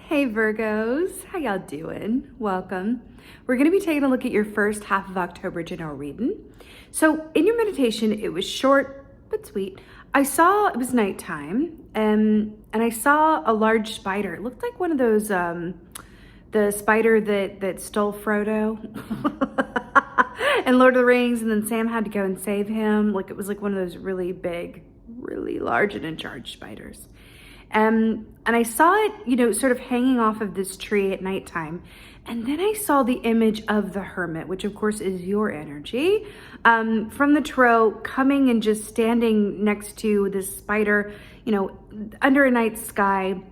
Hey Virgos, how y'all doing? Welcome. We're going to be taking a look at your first half of October general reading. So in your meditation, it was short but sweet. I saw, it was nighttime, and I saw a large spider. It looked like one of those, the spider that stole Frodo in Lord of the Rings, and then Sam had to go and save him. Like it was like one of those really big, really large and in charge spiders. And I saw it, sort of hanging off of this tree at nighttime. And then I saw the image of the hermit, which of course is your energy, from the tarot, coming and just standing next to this spider, under a night sky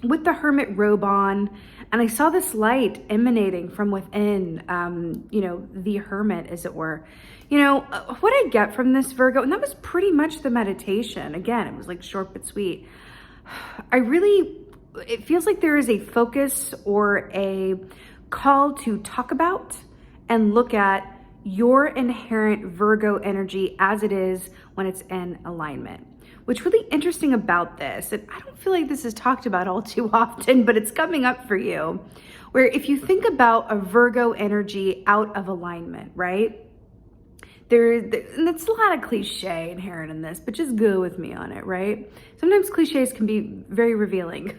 with the hermit robe on. And I saw this light emanating from within, the hermit, as it were. What I get from this, Virgo, and that was pretty much the meditation. Again, it was like short but sweet. It feels like there is a focus or a call to talk about and look at your inherent Virgo energy as it is when it's in alignment. What's really interesting about this, and I don't feel like this is talked about all too often, but it's coming up for you, where if you think about a Virgo energy out of alignment, right? And it's a lot of cliche inherent in this, but just go with me on it, right? Sometimes cliches can be very revealing.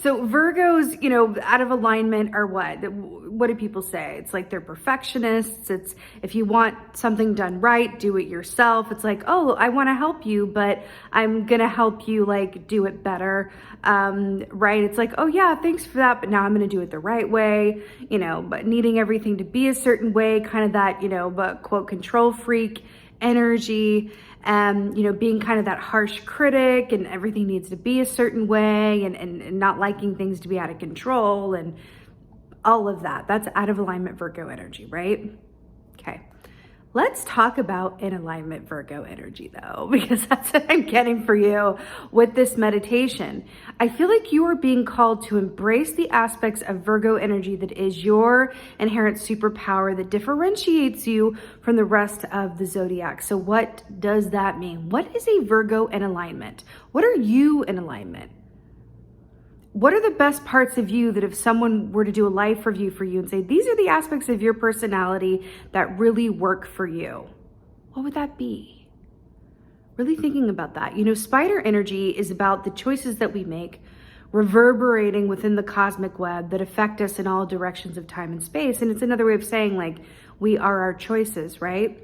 So Virgos, out of alignment are what? What do people say? It's like they're perfectionists. It's if you want something done right, do it yourself. It's like, oh, I want to help you, but I'm going to help you do it better. Right? It's like, oh yeah, thanks for that, but now I'm going to do it the right way, but needing everything to be a certain way, kind of that, but quote, control freak energy, being kind of that harsh critic and everything needs to be a certain way and not liking things to be out of control and all of that. That's out of alignment Virgo energy, right? Okay. Let's talk about in alignment Virgo energy though, because that's what I'm getting for you with this meditation. I feel like you are being called to embrace the aspects of Virgo energy that is your inherent superpower that differentiates you from the rest of the zodiac. So what does that mean? What is a Virgo in alignment? What are you in alignment? What are the best parts of you that if someone were to do a life review for you and say, these are the aspects of your personality that really work for you, what would that be? Really thinking about that. Spider energy is about the choices that we make reverberating within the cosmic web that affect us in all directions of time and space. And it's another way of saying we are our choices, right?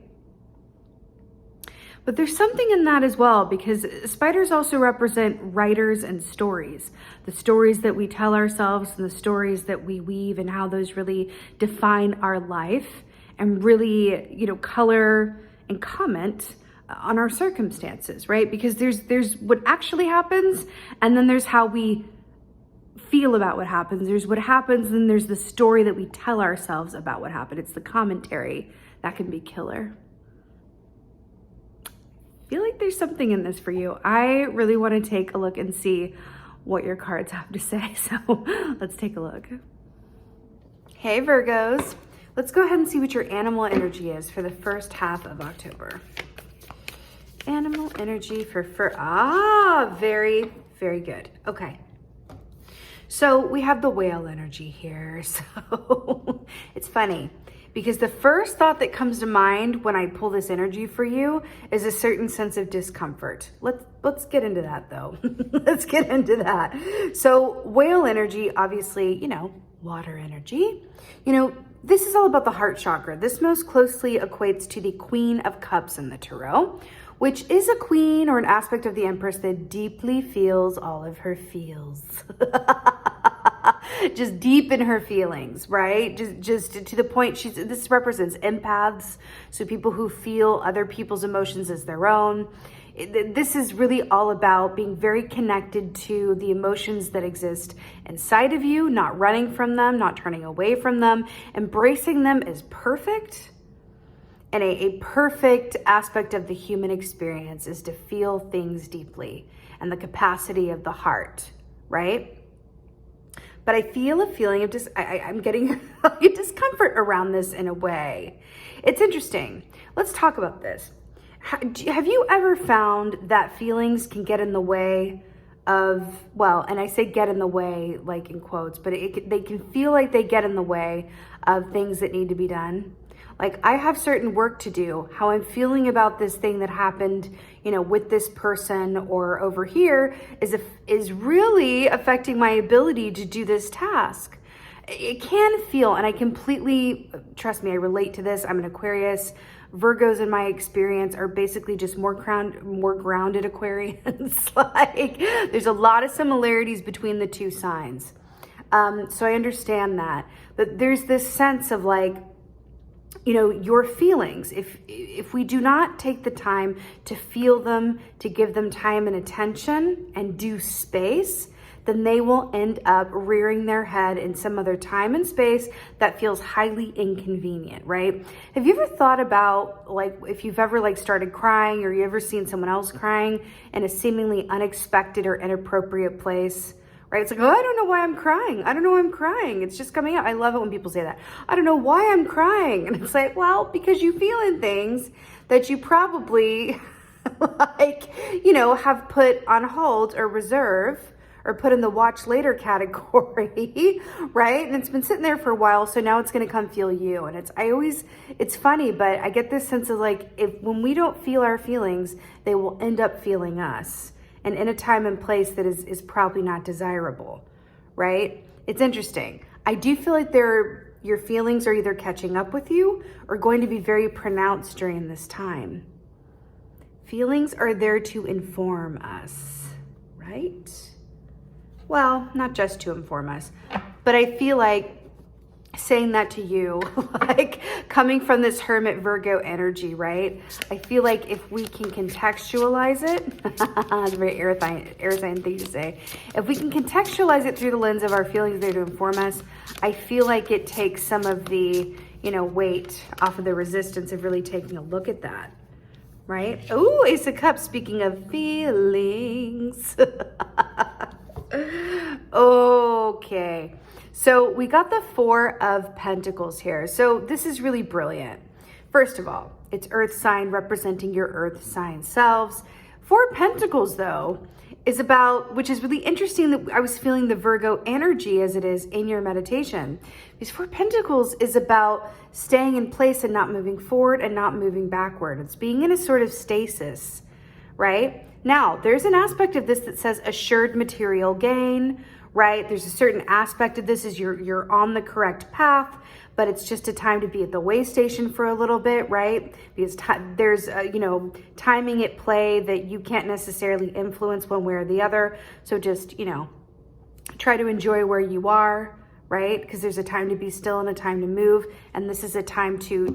But there's something in that as well, because spiders also represent writers and stories. The stories that we tell ourselves and the stories that we weave and how those really define our life and really, color and comment on our circumstances, right? Because there's what actually happens, and then there's how we feel about what happens. There's what happens, and there's the story that we tell ourselves about what happened. It's the commentary that can be killer. I feel like there's something in this for you. I really want to take a look and see what your cards have to say. So let's take a look. Hey Virgos, let's go ahead and see what your animal energy is for the first half of October. Animal energy for very, very good. Okay. So we have the whale energy here. So it's funny, because the first thought that comes to mind when I pull this energy for you is a certain sense of discomfort. Let's get into that though. Let's get into that. So whale energy, obviously, water energy. This is all about the heart chakra. This most closely equates to the Queen of Cups in the tarot, which is a queen or an aspect of the Empress that deeply feels all of her feels. Just deep in her feelings, right? Just to the point, this represents empaths, so people who feel other people's emotions as their own. This is really all about being very connected to the emotions that exist inside of you, not running from them, not turning away from them, embracing them as perfect. And a perfect aspect of the human experience is to feel things deeply and the capacity of the heart, right? But I feel a feeling of I'm getting discomfort around this in a way. It's interesting. Let's talk about this. Have you ever found that feelings can get in the way well, and I say get in the way, like in quotes, but they can feel like they get in the way of things that need to be done. Like I have certain work to do. How I'm feeling about this thing that happened, with this person or over here is really affecting my ability to do this task. It can feel, and I completely, trust me, I relate to this. I'm an Aquarius. Virgos in my experience are basically just more grounded Aquarians. Like there's a lot of similarities between the two signs. So I understand that, but there's this sense of like, your feelings, if we do not take the time to feel them, to give them time and attention and do space, then they will end up rearing their head in some other time and space that feels highly inconvenient, right? Have you ever thought about, like, if you've ever like started crying or you ever seen someone else crying in a seemingly unexpected or inappropriate place? Right? It's like, oh, I don't know why I'm crying. I don't know why I'm crying. It's just coming out. I love it when people say that. I don't know why I'm crying. And it's like, well, because you feeling things that you probably have put on hold or reserve or put in the watch later category, right? And it's been sitting there for a while. So now it's going to come feel you. And it's funny, but I get this sense of like, when we don't feel our feelings, they will end up feeling us. And in a time and place that is probably not desirable, right? It's interesting. I do feel like your feelings are either catching up with you or going to be very pronounced during this time. Feelings are there to inform us, right? Well, not just to inform us, but I feel like saying that to you, like coming from this Hermit Virgo energy, right? I feel like if we can contextualize it, it's a very air sign thing to say. If we can contextualize it through the lens of our feelings there to inform us, I feel like it takes some of the, weight off of the resistance of really taking a look at that, right? Oh, Ace of Cups, speaking of feelings. Okay. So we got the Four of Pentacles here. So this is really brilliant. First of all, it's Earth sign representing your Earth sign selves. Four of Pentacles, though, is about, which is really interesting that I was feeling the Virgo energy as it is in your meditation. Because Four of Pentacles is about staying in place and not moving forward and not moving backward. It's being in a sort of stasis, right? Now, there's an aspect of this that says assured material gain, right? There's a certain aspect of this is you're on the correct path, but it's just a time to be at the way station for a little bit, right? Because there's timing at play that you can't necessarily influence one way or the other. So just, try to enjoy where you are, right? Because there's a time to be still and a time to move. And this is a time to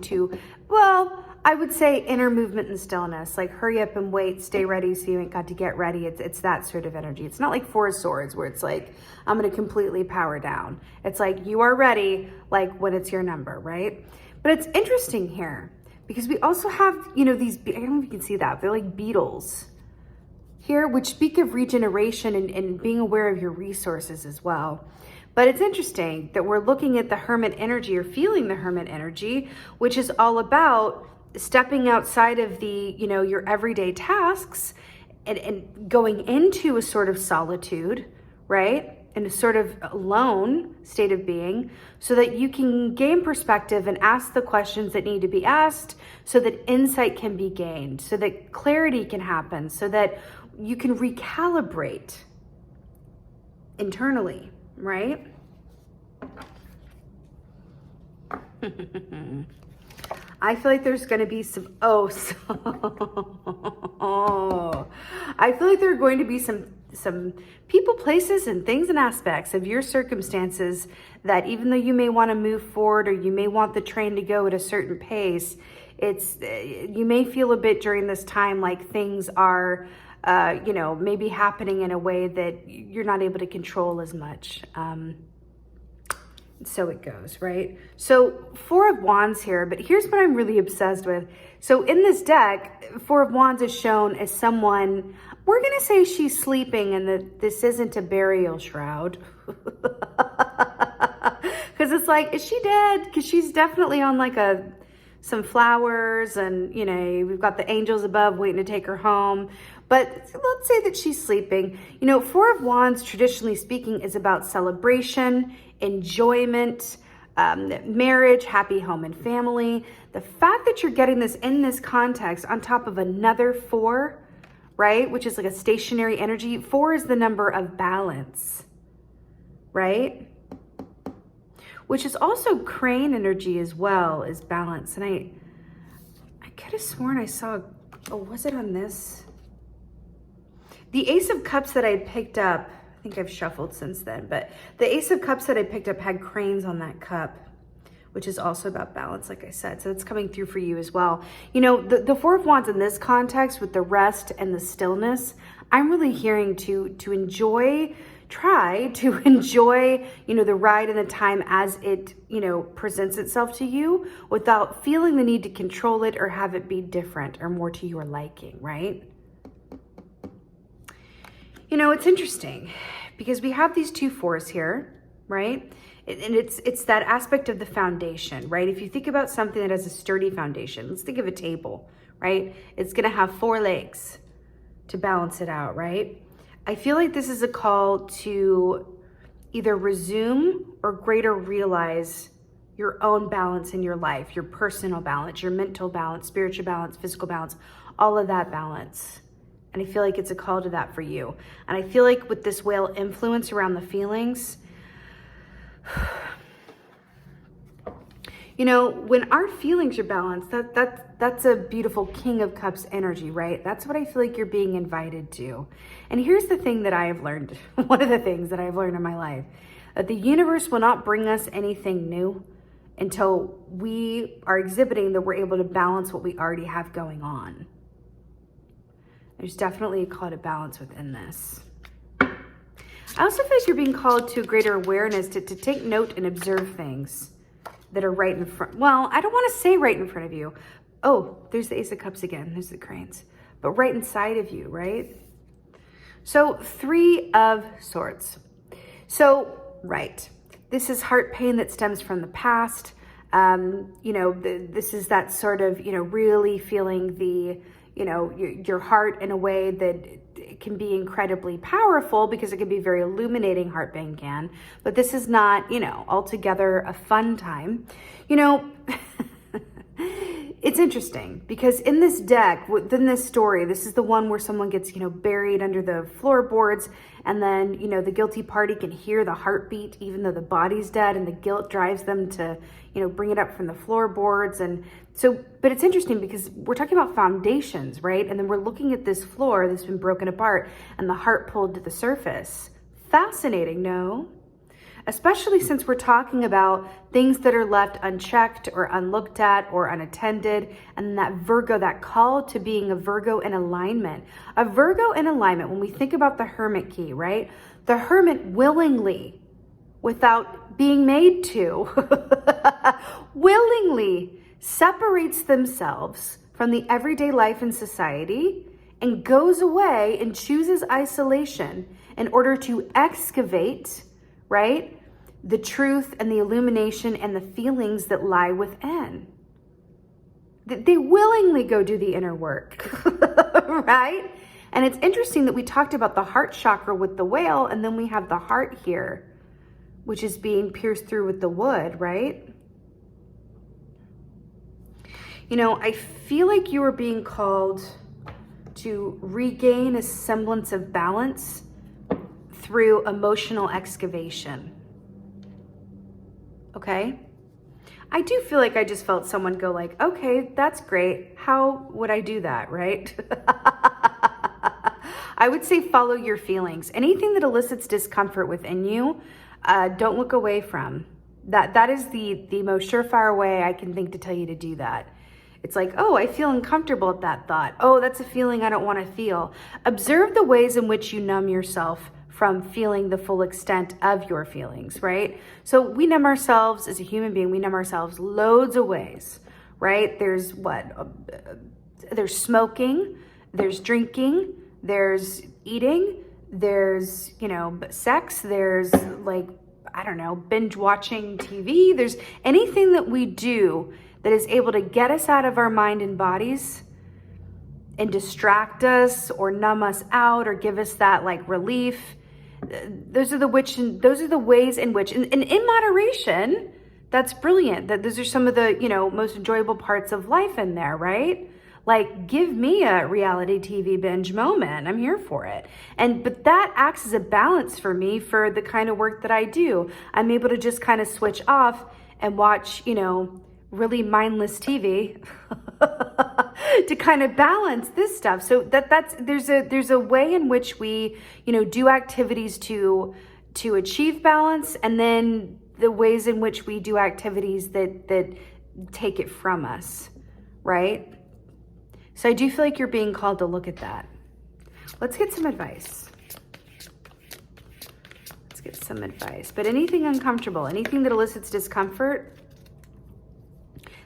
I would say inner movement and stillness, like hurry up and wait, stay ready so you ain't got to get ready. It's that sort of energy. It's not like Four of Swords where it's like, I'm going to completely power down. It's like you are ready, like when it's your number, right? But it's interesting here because we also have, these, I don't know if you can see that, they're like beetles here, which speak of regeneration and being aware of your resources as well. But it's interesting that we're looking at the Hermit energy or feeling the Hermit energy, which is all about stepping outside of the, your everyday tasks and going into a sort of solitude, right? And a sort of alone state of being so that you can gain perspective and ask the questions that need to be asked so that insight can be gained, so that clarity can happen, so that you can recalibrate internally, right? I feel like there's going to be some, I feel like there are going to be some people, places, and things and aspects of your circumstances that even though you may want to move forward or you may want the train to go at a certain pace, you may feel a bit during this time like things are, maybe happening in a way that you're not able to control as much. So it goes, right? So Four of Wands here, but here's what I'm really obsessed with. So in this deck, Four of Wands is shown as someone, we're going to say she's sleeping and that this isn't a burial shroud. Because it's like, is she dead? Because she's definitely on like some flowers and, we've got the angels above waiting to take her home. But let's say that she's sleeping. You know, Four of Wands, traditionally speaking, is about celebration, enjoyment, marriage, happy home and family. The fact that you're getting this in this context on top of another four, right? Which is like a stationary energy. Four is the number of balance, right? Which is also crane energy as well, is balance. And I could have sworn I saw, oh, was it on this? The Ace of Cups that I picked up, I think I've shuffled since then, but the Ace of Cups that I picked up had cranes on that cup, which is also about balance, like I said. So it's coming through for you as well. You know, the Four of Wands in this context with the rest and the stillness, I'm really hearing to enjoy, try to enjoy, you know, the ride and the time as it, you know, presents itself to you without feeling the need to control it or have it be different or more to your liking, right? You know, it's interesting because we have these two fours here, right? And it's that aspect of the foundation, right? If you think about something that has a sturdy foundation, let's think of a table, right? It's gonna have four legs to balance it out, right? I feel like this is a call to either resume or greater realize your own balance in your life, your personal balance, your mental balance, spiritual balance, physical balance, all of that balance. And I feel like it's a call to that for you. And I feel like with this whale influence around the feelings, you know, when our feelings are balanced, that's a beautiful King of Cups energy, right? That's what I feel like you're being invited to. And here's the thing that I have learned, one of the things that I've learned in my life, that the universe will not bring us anything new until we are exhibiting that we're able to balance what we already have going on. There's definitely a call to balance within this. I also feel like you're being called to a greater awareness to take note and observe things that are right in front. Well, I don't want to say right in front of you. Oh, there's the Ace of Cups again. There's the cranes. But right inside of you, right? So Three of Swords. So, right. This is heart pain that stems from the past. You know, this is that sort of, you know, really feeling the, you know, your heart in a way that it can be incredibly powerful because it can be very illuminating, heart pain can, but this is not, you know, altogether a fun time. You know, it's interesting because in this deck, within this story, this is the one where someone gets, you know, buried under the floorboards, and then, you know, the guilty party can hear the heartbeat even though the body's dead, and the guilt drives them to, you know, bring it up from the floorboards. And so, but it's interesting because we're talking about foundations, right? And then we're looking at this floor that's been broken apart and the heart pulled to the surface. Fascinating, no? Especially since we're talking about things that are left unchecked or unlooked at or unattended. And that Virgo, that call to being a Virgo in alignment. A Virgo in alignment, when we think about the Hermit key, right? The Hermit willingly, without being made to, willingly separates themselves from the everyday life in society and goes away and chooses isolation in order to excavate, right, the truth and the illumination and the feelings that lie within. They willingly go do the inner work, right? And it's interesting that we talked about the heart chakra with the whale, and then we have the heart here, which is being pierced through with the wood, right? You know, I feel like you are being called to regain a semblance of balance through emotional excavation. Okay? I do feel like I just felt someone go like, okay, that's great. How would I do that, right? I would say follow your feelings. Anything that elicits discomfort within you, don't look away from. That is the most surefire way I can think to tell you to do that. It's like, oh, I feel uncomfortable at that thought. Oh, that's a feeling I don't want to feel. Observe the ways in which you numb yourself from feeling the full extent of your feelings, right? So we numb ourselves as a human being. We numb ourselves loads of ways, right? There's there's smoking, there's drinking, there's eating, there's, you know, sex, there's like, I don't know, binge watching TV. There's anything that we do that is able to get us out of our mind and bodies and distract us or numb us out or give us that like relief. Those are the ways in which, and in moderation, that's brilliant. That those are some of the, most enjoyable parts of life in there, right? Like, give me a reality TV binge moment. I'm here for it. But that acts as a balance for me for the kind of work that I do. I'm able to just kind of switch off and watch, really mindless TV to kind of balance this stuff. So there's a way in which we, do activities to achieve balance, and then the ways in which we do activities that take it from us, right? So I do feel like you're being called to look at that. Let's get some advice. But anything uncomfortable, anything that elicits discomfort,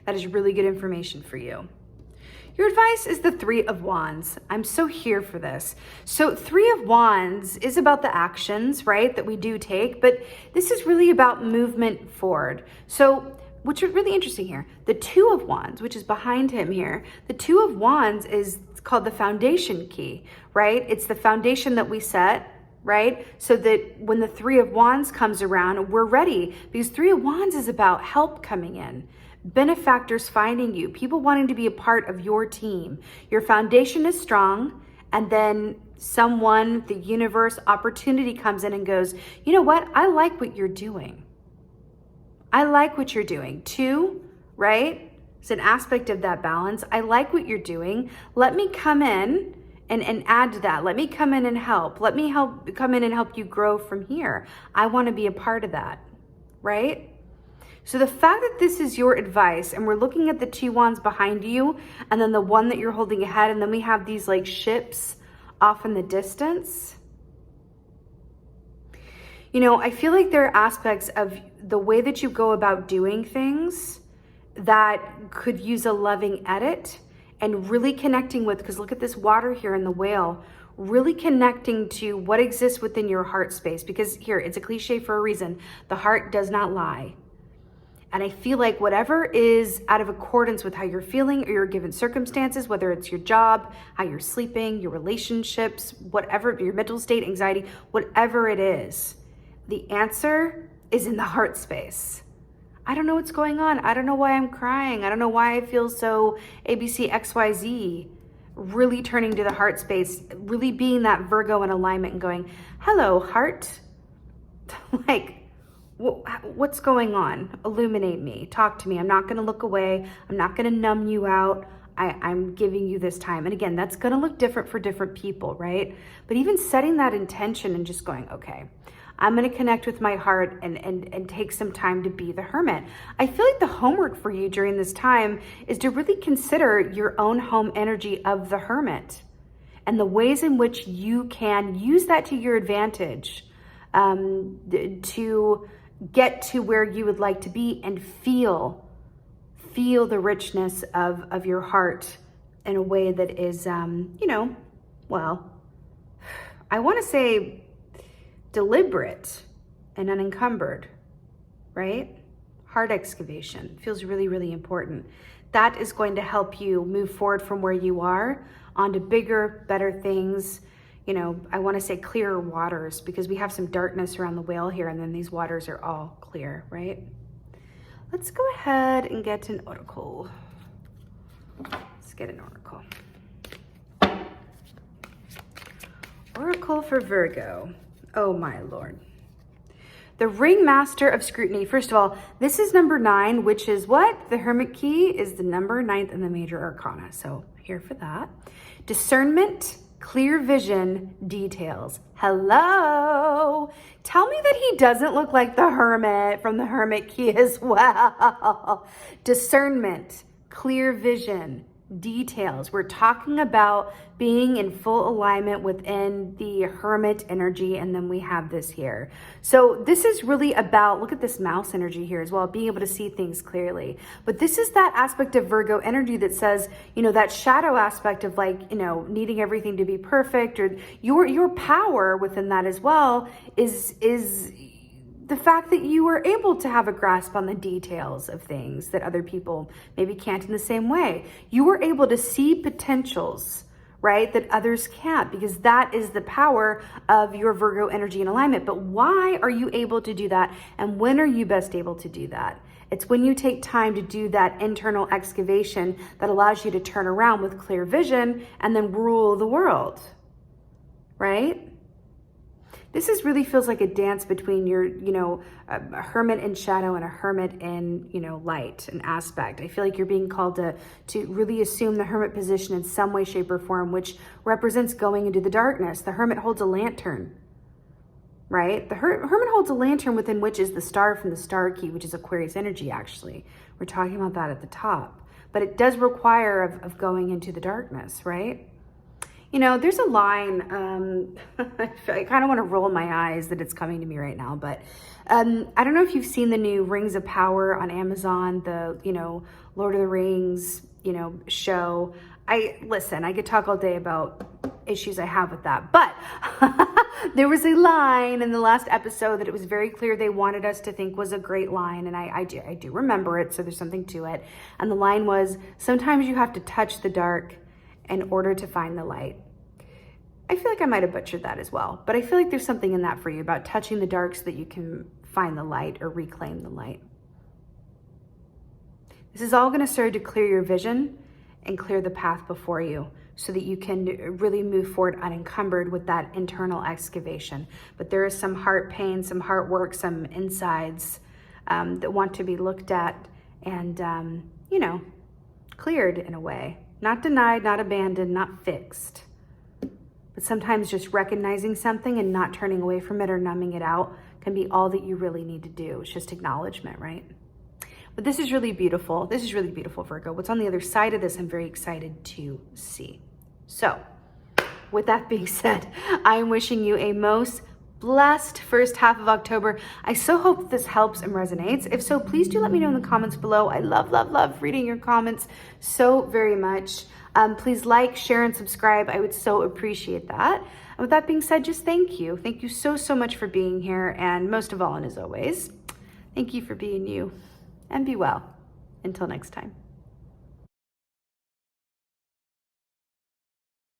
that is really good information for you. Your advice is the Three of Wands. I'm so here for this. So Three of Wands is about the actions, right, that we do take, but this is really about movement forward. So what's really interesting here, the Two of Wands, which is behind him here, the Two of Wands is called the foundation key, right? It's the foundation that we set, right? So that when the Three of Wands comes around, we're ready, because Three of Wands is about help coming in, benefactors finding you, people wanting to be a part of your team. Your foundation is strong, and then someone, the universe, opportunity comes in and goes, you know what? I like what you're doing. Two, right? It's an aspect of that balance. I like what you're doing. Let me come in and add to that. Let me come in and help. Let me come in and help you grow from here. I want to be a part of that, right? So the fact that this is your advice, and we're looking at the Two Wands behind you, and then the one that you're holding ahead, and then we have these like ships off in the distance. I feel like there are aspects of the way that you go about doing things that could use a loving edit, and really connecting with, because look at this water here in the whale, really connecting to what exists within your heart space. Because here, it's a cliche for a reason. The heart does not lie. And I feel like whatever is out of accordance with how you're feeling or your given circumstances, whether it's your job, how you're sleeping, your relationships, whatever, your mental state, anxiety, whatever it is, the answer is in the heart space. I don't know what's going on. I don't know why I'm crying. I don't know why I feel so ABC, XYZ. Really turning to the heart space, really being that Virgo in alignment and going, hello, heart. Like, what's going on? Illuminate me. Talk to me. I'm not going to look away. I'm not going to numb you out. I'm giving you this time. And again, that's going to look different for different people, right? But even setting that intention and just going, okay, I'm going to connect with my heart and take some time to be the hermit. I feel like the homework for you during this time is to really consider your own home energy of the hermit and the ways in which you can use that to your advantage to get to where you would like to be and feel the richness of your heart in a way that is, well, I want to say deliberate and unencumbered, right? Heart excavation feels really, really important. That is going to help you move forward from where you are onto bigger, better things. I want to say clearer waters, because we have some darkness around the whale here, and then these waters are all clear, right? Let's go ahead and get an oracle. Let's get an oracle. Oracle for Virgo. Oh my Lord. The Ringmaster of Scrutiny. First of all, this is number 9, which is what? The Hermit key is the number 9th in the major arcana. So here for that. Discernment, clear vision, details. Hello. Tell me that he doesn't look like the Hermit from the Hermit key as well. Discernment, clear vision, details. We're talking about being in full alignment within the Hermit energy, and then we have this here. So this is really about, look at this mouse energy here as well, being able to see things clearly. But this is that aspect of Virgo energy that says, that shadow aspect of needing everything to be perfect, or your power within that as well is the fact that you are able to have a grasp on the details of things that other people maybe can't in the same way. You were able to see potentials, right? That others can't, because that is the power of your Virgo energy in alignment. But why are you able to do that? And when are you best able to do that? It's when you take time to do that internal excavation that allows you to turn around with clear vision and then rule the world, right? This really feels like a dance between your, a hermit in shadow and a hermit in, light and aspect. I feel like you're being called to really assume the hermit position in some way, shape, or form, which represents going into the darkness. The hermit holds a lantern, right? The hermit holds a lantern within which is the star from the star key, which is Aquarius energy, actually. We're talking about that at the top. But it does require of going into the darkness, right? There's a line, I kind of want to roll my eyes that it's coming to me right now, but I don't know if you've seen the new Rings of Power on Amazon, the, Lord of the Rings, show. I could talk all day about issues I have with that, but there was a line in the last episode that it was very clear they wanted us to think was a great line, and I do remember it, so there's something to it. And the line was, sometimes you have to touch the dark in order to find the light. I feel like I might have butchered that as well, but I feel like there's something in that for you about touching the dark so that you can find the light or reclaim the light. This is all going to serve to clear your vision and clear the path before you so that you can really move forward unencumbered with that internal excavation. But there is some heart pain, some heart work, some insides that want to be looked at and, cleared in a way. Not denied, not abandoned, not fixed. But sometimes just recognizing something and not turning away from it or numbing it out can be all that you really need to do. It's just acknowledgement, right? But this is really beautiful. This is really beautiful, Virgo. What's on the other side of this, I'm very excited to see. So, with that being said, I am wishing you a most blessed first half of October. I so hope this helps and resonates. If so, please do let me know in the comments below. I love reading your comments so very much. Please like, share, and subscribe. I would so appreciate that. And with that being said, just thank you. Thank you so much for being here. And most of all, and as always, thank you for being you. And be well. Until next time.